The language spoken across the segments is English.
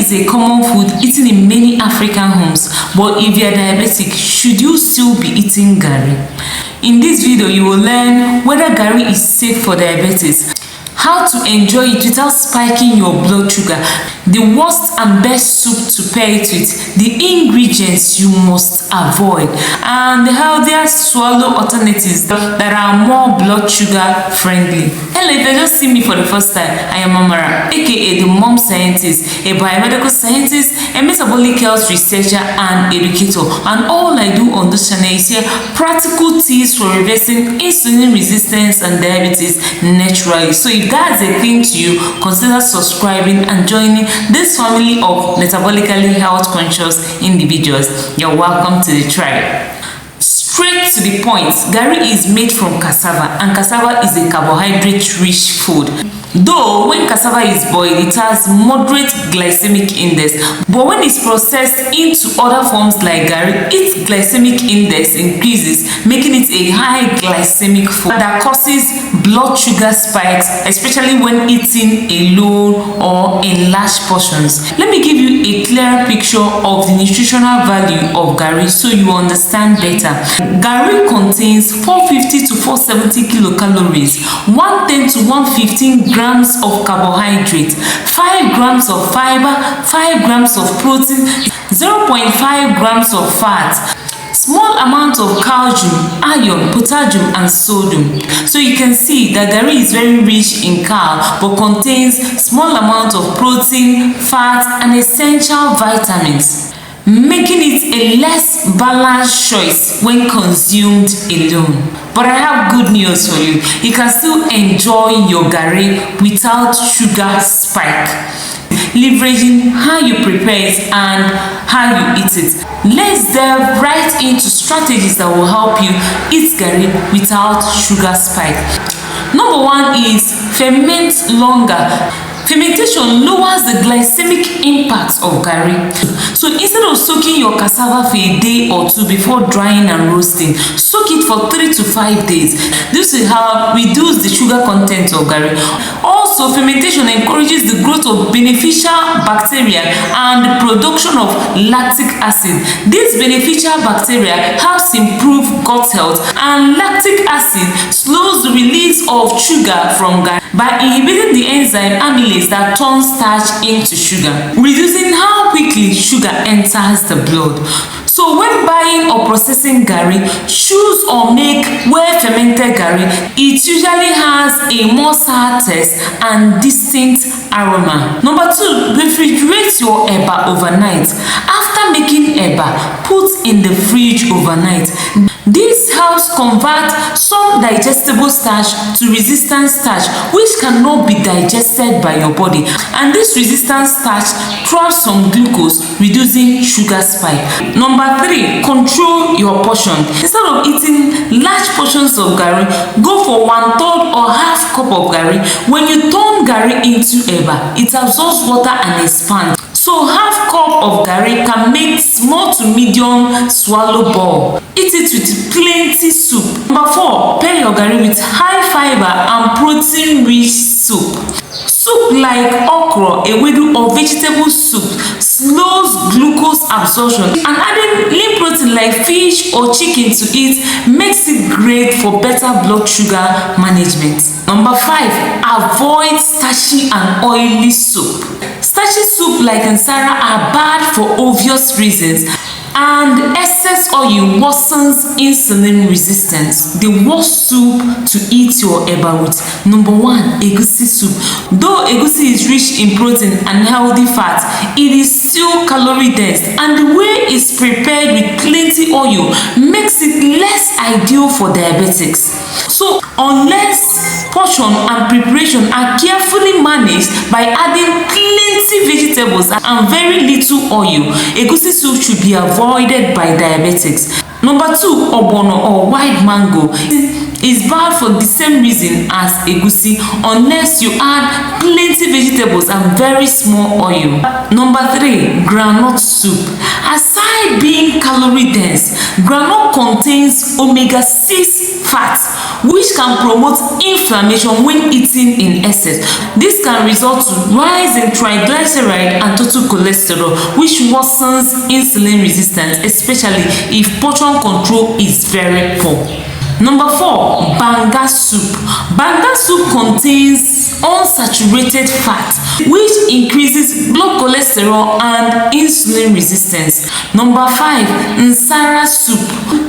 is a common food eaten in many African homes, but if you are diabetic, should you still be eating garri? In this video, you will learn whether garri is safe for diabetes, how to enjoy it without spiking your blood sugar, the worst and best soup to pair it with, the ingredients you must avoid, and the healthier swallow alternatives that are more blood sugar friendly. Hello, if you just see me for the first time, I am Amara, aka the mom scientist, a biomedical scientist, a metabolic health researcher and educator, and all I do on this channel is share practical tips for reversing insulin resistance and diabetes naturally. So if that's a thing to you, consider subscribing and joining this family of metabolically health conscious individuals. You're welcome to the tribe. Straight to the point, garri is made from cassava, and cassava is a carbohydrate-rich food. Though when cassava is boiled, it has moderate glycemic index, but when it's processed into other forms like garri, its glycemic index increases, making it a high glycemic food that causes blood sugar spikes, especially when eaten alone or in large portions. Let me give you a clearer picture of the nutritional value of garri so you understand better. Garri contains 450 to 470 kilocalories, 110 to 115 grams of carbohydrate, 5 grams of fiber, 5 grams of protein, 0.5 grams of fat, small amount of calcium, iron, potassium and sodium. So you can see that garri is very rich in carb but contains small amount of protein, fat and essential vitamins, making it a less balanced choice when consumed alone. But I have good news for you. You can still enjoy your garri without sugar spike, leveraging how you prepare it and how you eat it. Let's delve right into strategies that will help you eat garri without sugar spike. Number one is ferment longer. Fermentation lowers the glycemic impact of garri. So instead of soaking your cassava for a day or two before drying and roasting, soak it for 3 to 5 days. This will help reduce the sugar content of garri. Also, fermentation encourages the growth of beneficial bacteria and the production of lactic acid. This beneficial bacteria helps improve gut health, and lactic acid slows the release of sugar from garri by inhibiting the enzyme amylase that turns starch into sugar, reducing how quickly sugar enters the blood. So when buying or processing garri, choose or make well-fermented garri. It usually has a more sour taste and distinct aroma. Number two, refrigerate your eba overnight. After making eba, put in the fridge overnight. This helps convert some digestible starch to resistant starch, which cannot be digested by your body. And this resistant starch traps some glucose, reducing sugar spike. Number three, control your portion. Instead of eating large portions of garri, go for 1/3 or half cup of garri. When you turn garri into eba, it absorbs water and expands. So half cup of garri can make small to medium swallow bowl. Eat it with plenty soup. Number four, pair your garri with high fiber and protein rich soup. Soup like okra, ewedu or vegetable soup slows glucose absorption, and adding lean protein like fish or chicken to it makes it great for better blood sugar management. Number five, avoid starchy and oily soup. Starchy soup like nsara are bad for obvious reasons, and excess oil worsens insulin resistance. The worst soup to eat your eba with. Number one, egusi soup. Though egusi is rich in protein and healthy fat, it is still calorie dense, and the way it's prepared with plenty oil makes it less ideal for diabetics. So unless portion and preparation are carefully managed by adding plenty vegetables and very little oil, egusi soup should be avoided by diabetics. Number two, ogbono or white mango is bad for the same reason as egusi, unless you add plenty vegetables and very small oil. Number three, groundnut soup. Aside being calorie dense, groundnut contains omega-6 fat, which can promote inflammation when eaten in excess. This can result to rise in triglyceride and total cholesterol, which worsens insulin resistance, especially if portion control is very poor. Number 4, banga soup. Banga soup contains unsaturated fat, which increases blood cholesterol and insulin resistance. Number 5, nsara soup.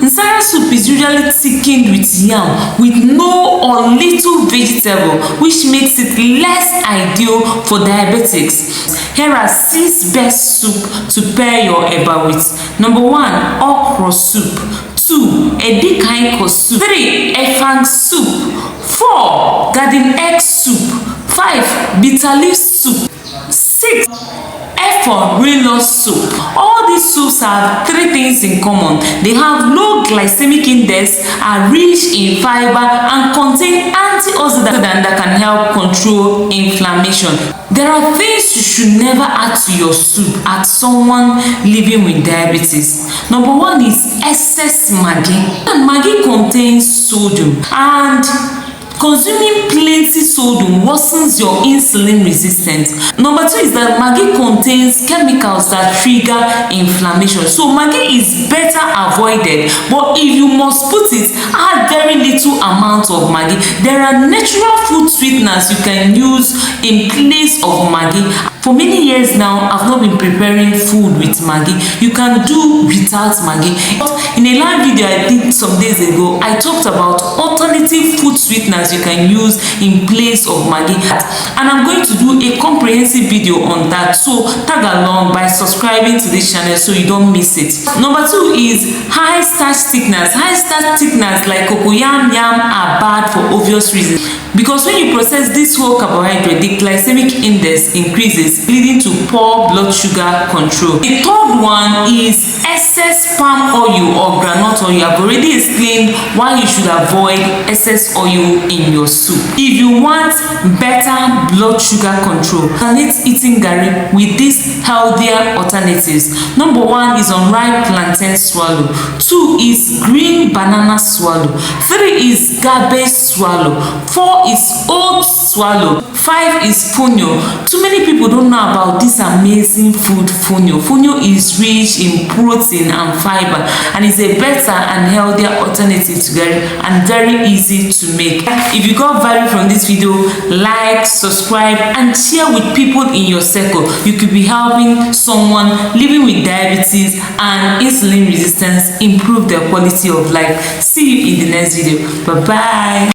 Nsara soup is usually thickened with yam with no or little vegetable, which makes it less ideal for diabetics. Here are 6 best soup to pair your eba with. Number 1, okra soup. 2, edikaiko soup. 3, efang soup. 4, garden egg soup. 5, bitter leaf soup. 6, efo soup. All these soups have 3 things in common. They have low glycemic index, are rich in fiber, and contain antioxidants that can help control inflammation. There are things you should never add to your soup as someone living with diabetes. Number 1 is excess Maggi. And Maggi contains sodium, and consuming plenty sodium worsens your insulin resistance. Number 2 is that Maggi contains chemicals that trigger inflammation. So Maggi is better avoided, but if you must put it, add very little amount of Maggi. There are natural food sweeteners you can use in place of Maggi. For many years now, I've not been preparing food with Maggi. You can do without Maggi. In a live video I did some days ago, I talked about alternative food sweeteners you can use in place of Maggi. And I'm going to do a comprehensive video on that. So tag along by subscribing to this channel so you don't miss it. Number 2 is high starch thickeners. High starch thickeners like cocoyam yam are bad for obvious reasons. Because when you process this whole carbohydrate, the glycemic index increases, leading to poor blood sugar control. The third one is excess palm oil or groundnut oil. I've already explained why you should avoid excess oil in your soup. If you want better blood sugar control, alternate eating garri with these healthier alternatives. Number 1 is unripe plantain swallow. 2 is green banana swallow. 3 is cabbage swallow. 4 is oat swallow. 5 is fonio. Too many people don't know about this amazing food, fonio. Fonio is rich in protein and fiber, and is a better and healthier alternative to garri and very easy to make. If you got value from this video, like, subscribe, and share with people in your circle. You could be helping someone living with diabetes and insulin resistance improve their quality of life. See you in the next video. Bye bye.